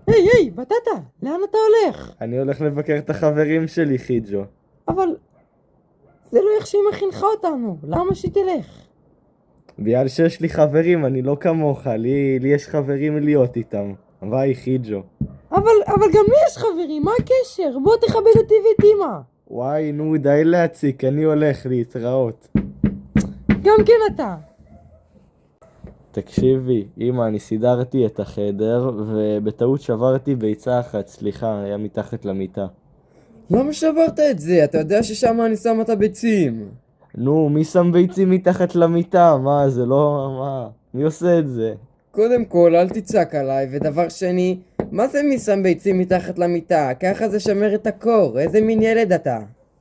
היי, בטטה, לאן אתה הולך? אני הולך לבקר את החברים שלי, חיג'ו. אבל זה לא איך שהיא מכינחה אותנו, למה שהיא תלך? בגלל שיש לי חברים, אני לא כמוך, לי יש חברים להיות איתם. ביי, חיג'ו. אבל גם לי יש חברים, מה הקשר? בוא תכבד אותי ואת אמא. וואי, נו, די להציק, אני הולך להתראות. גם כן אתה. תקשיבי, אמא, אני סידרתי את החדר, ובטעות שברתי ביצה אחת, סליחה, היה מתחת למיטה. למה שברת את זה? אתה יודע ששם אני שם את הביצים. נו, מי שם ביצים מתחת למיטה? מה, זה לא... מה? מי עושה את זה? קודם כל, אל תצעק עליי, ודבר שני, מה זה מי שם ביצים מתחת למיטה? ככה זה שמר את הקור, איזה מין ילד אתה?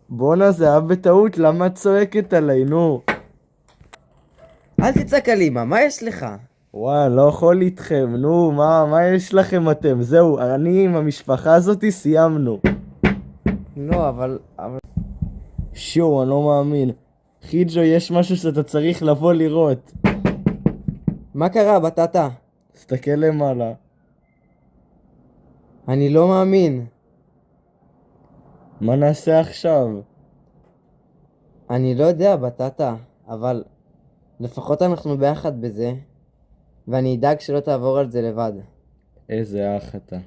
בואנה, זה היה בטעות, למה את צועקת עליי, נו? אל תצעק על אמא, מה יש לך? וואי, אני לא יכול איתכם, נו, מה יש לכם אתם? זהו, אני עם המשפחה הזאתי סיימנו. לא, אבל... שואו, אני לא מאמין. חיג'ו, יש משהו שאתה צריך לבוא לראות. מה קרה, בטטה? תסתכל למעלה. אני לא מאמין. מה נעשה עכשיו? אני לא יודע, בטטה, אבל לפחות אנחנו ביחד בזה, ואני אדאג שלא תעבור על זה לבד. איזה אח אתה.